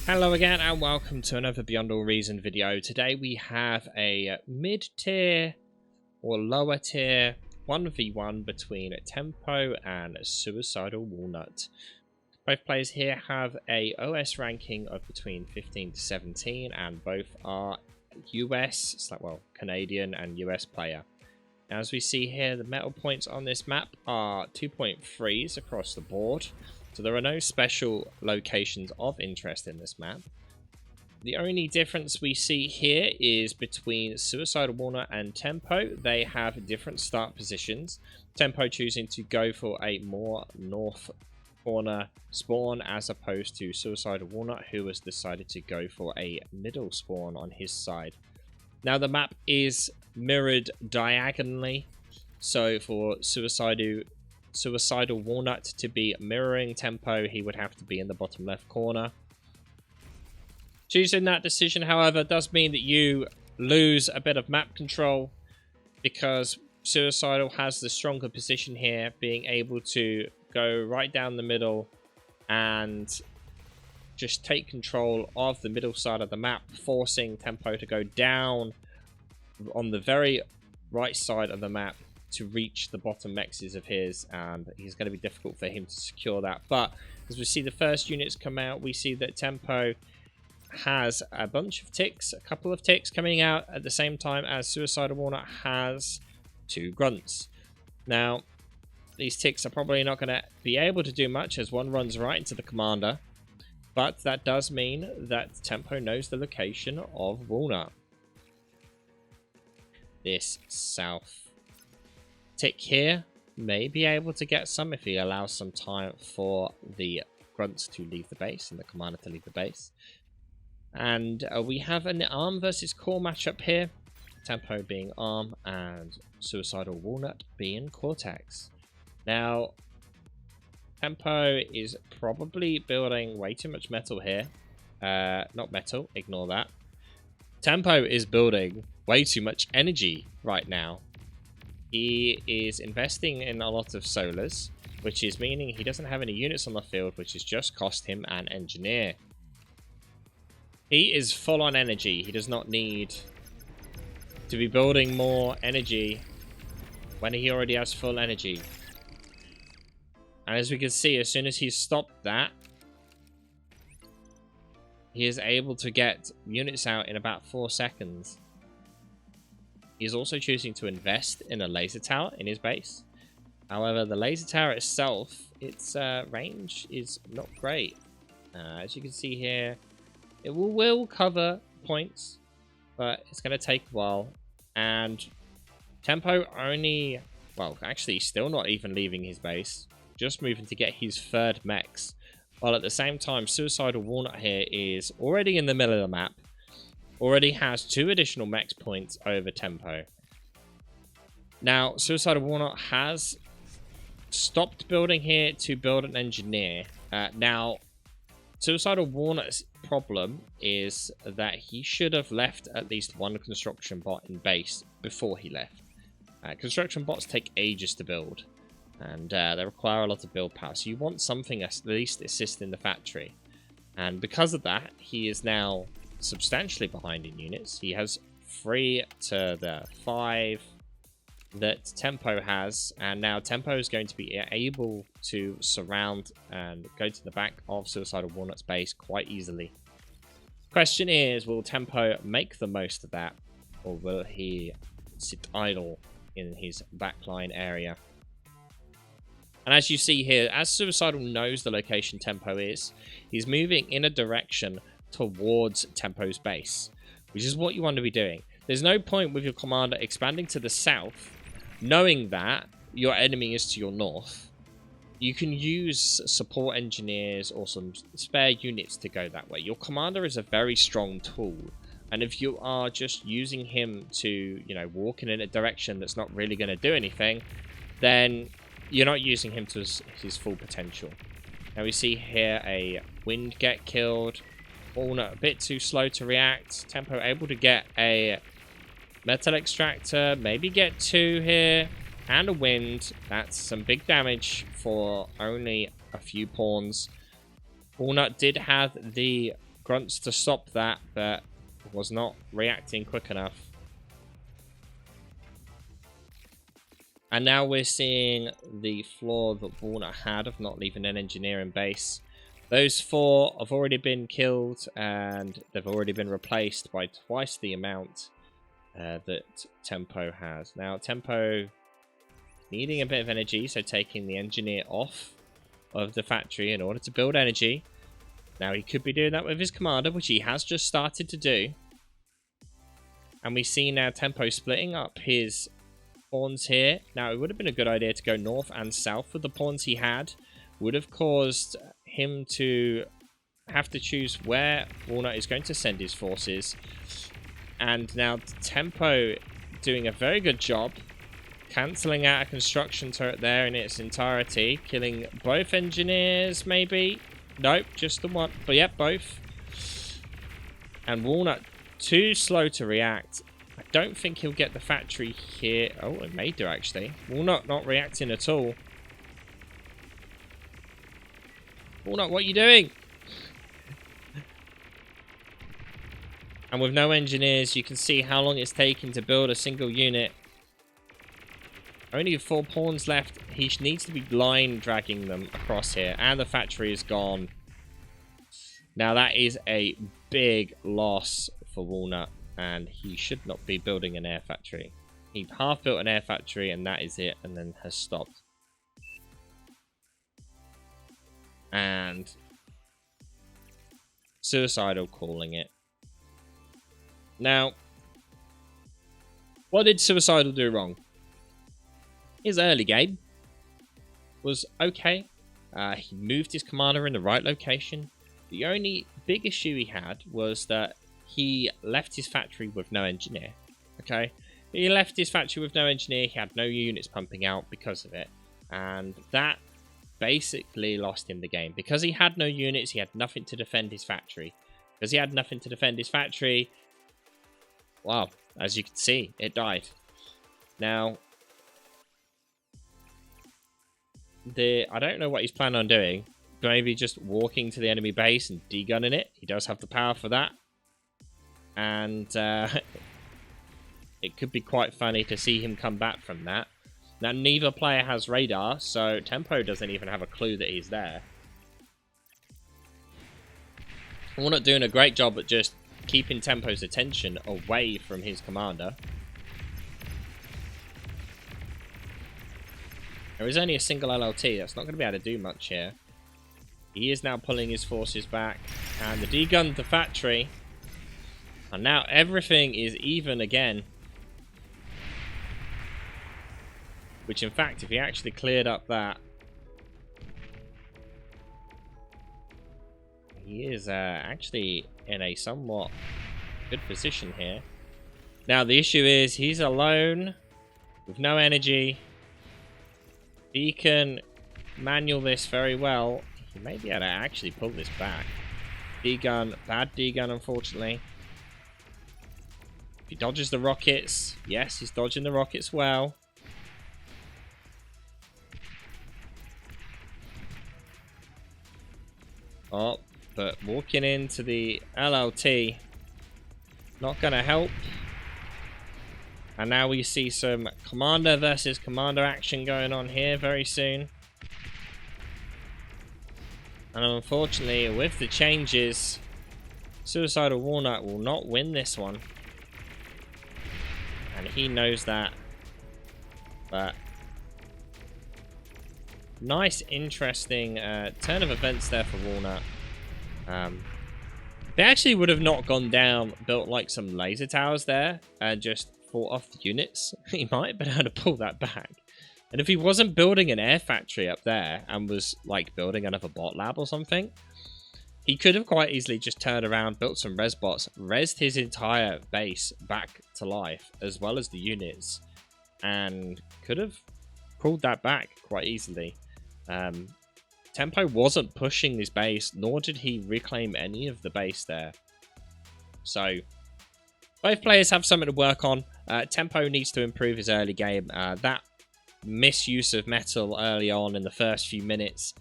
Hello again and welcome to another Beyond All Reason video. Today we have a mid-tier or lower tier 1v1 between Tempo and Suicidal Walnut. Both players here have a OS ranking of between 15 to 17 and both are US, well, Canadian and US player. Now, as we see here, the metal points on this map are 2.3s across the board. So there are no special locations of interest in this map. The only difference we see here is between Suicidal Walnut and Tempo. They have different start positions. Tempo choosing to go for a more north corner spawn as opposed to Suicidal Walnut, who has decided to go for a middle spawn on his side. Now the map is mirrored diagonally, so for Suicidal Walnut to be mirroring Tempo, he would have to be in the bottom left corner. Choosing that decision, however, does mean that you lose a bit of map control because Suicidal has the stronger position here, being able to go right down the middle and just take control of the middle side of the map, forcing Tempo to go down on the very right side of the map to reach the bottom mexes of his, and he's going to be difficult for him to secure that. But as we see the first units come out, we see that Tempo has a bunch of ticks, a couple of ticks coming out at the same time as Suicidal Walnut has 2 grunts. Now, these ticks are probably not going to be able to do much as one runs right into the commander, but that does mean that Tempo knows the location of Walnut. This south tick here may be able to get some if he allows some time for the grunts to leave the base and the commander to leave the base. And we have an arm versus core matchup here. Tempo being arm and Suicidal Walnut being cortex. Now, Tempo is probably building way too much metal here. Not metal, ignore that. Tempo is building way too much energy right now. He is investing in a lot of solars, which is meaning he doesn't have any units on the field, which has just cost him an engineer. He is full on energy. He does not need to be building more energy when he already has full energy. And as we can see, as soon as he's stopped that, he is able to get units out in about 4 seconds. He's also choosing to invest in a laser tower in his base. However, the laser tower itself, its range is not great. As you can see here, it will cover points, but it's going to take a while. And Tempo only, well, actually still not even leaving his base, just moving to get his 3rd mechs. While at the same time, Suicidal Walnut here is already in the middle of the map. Already has 2 additional mechs points over Tempo. Now, Suicidal Walnut has stopped building here to build an engineer. Now, Suicidal Walnut's problem is that he should have left at least 1 construction bot in base before he left. Construction bots take ages to build, and they require a lot of build power. So you want something at least assisting the factory. And because of that, he is now substantially behind in units. He has 3 to the 5 that Tempo has, and now Tempo is going to be able to surround and go to the back of Suicidal Walnut's base quite easily. Question is, will Tempo make the most of that, or will he sit idle in his backline area? And as you see here, as Suicidal knows the location Tempo is, he's moving in a direction towards Tempo's base, which is what you want to be doing. There's no point with your commander expanding to the south, knowing that your enemy is to your north. You can use support engineers or some spare units to go that way. Your commander is a very strong tool, and if you are just using him to, walking in a direction that's not really going to do anything, then you're not using him to his full potential. Now we see here a wind get killed. Walnut a bit too slow to react. Tempo able to get a metal extractor, maybe get 2 here, and a wind. That's some big damage for only a few pawns. Walnut did have the grunts to stop that, but was not reacting quick enough. And now we're seeing the flaw that Walnut had of not leaving an engineer in base. Those 4 have already been killed, and they've already been replaced by twice the amount that Tempo has. Now, Tempo needing a bit of energy, so taking the engineer off of the factory in order to build energy. Now, he could be doing that with his commander, which he has just started to do. And we see now Tempo splitting up his pawns here. Now, it would have been a good idea to go north and south with the pawns he had. Would have caused him to have to choose where Walnut is going to send his forces. And now Tempo doing a very good job cancelling out a construction turret there in its entirety, killing both engineers maybe. Nope, just the one. But yeah, both. And Walnut too slow to react. I don't think he'll get the factory here. Oh, it may do actually. Walnut not reacting at all. Walnut, what are you doing? And with no engineers, you can see how long it's taken to build a single unit. Only 4 pawns left. He needs to be line dragging them across here. And the factory is gone. Now that is a big loss for Walnut. And he should not be building an air factory. He half built an air factory and that is it. And then has stopped. And Suicidal calling it. Now, what did Suicidal do wrong? His early game was okay. He moved his commander in the right location. The only big issue he had was that he left his factory with no engineer. Okay, he left his factory with no engineer. He had no units pumping out because of it. And that basically lost him the game. Because he had no units, he had nothing to defend his factory. Because he had nothing to defend his factory, wow, as you can see, it died. Now, I don't know what he's planning on doing. Maybe just walking to the enemy base and degunning it. He does have the power for that. And it could be quite funny to see him come back from that. Now, neither player has radar, so Tempo doesn't even have a clue that he's there. We're not doing a great job at just keeping Tempo's attention away from his commander. There is only a single LLT. That's not going to be able to do much here. He is now pulling his forces back. And the degunned the factory. And now everything is even again. Which, in fact, if he actually cleared up that, he is actually in a somewhat good position here. Now, the issue is he's alone with no energy. He can manual this very well. He may be able to actually pull this back. D-gun, bad D-gun, unfortunately. He dodges the rockets. Yes, he's dodging the rockets well. Oh, but walking into the LLT, not going to help. And now we see some commander versus commander action going on here very soon. And unfortunately, with the changes, Suicidal Walnut will not win this one. And he knows that. But nice, interesting turn of events there for Walnut. They actually would have not gone down, built like some laser towers there, and just fought off the units. He might have been able to pull that back. And if he wasn't building an air factory up there and was like building another bot lab or something, he could have quite easily just turned around, built some res bots, resed his entire base back to life, as well as the units, and could have pulled that back quite easily. Tempo wasn't pushing his base, nor did he reclaim any of the base there. So, both players have something to work on. Tempo needs to improve his early game. That misuse of metal early on in the first few minutes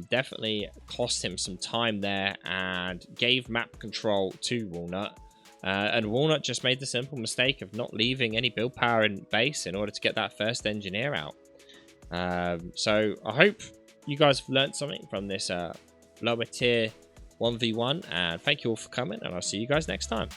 definitely cost him some time there and gave map control to Walnut. And Walnut just made the simple mistake of not leaving any build power in base in order to get that first engineer out. So I hope you guys have learned something from this lower tier 1v1, and thank you all for coming, and I'll see you guys next time.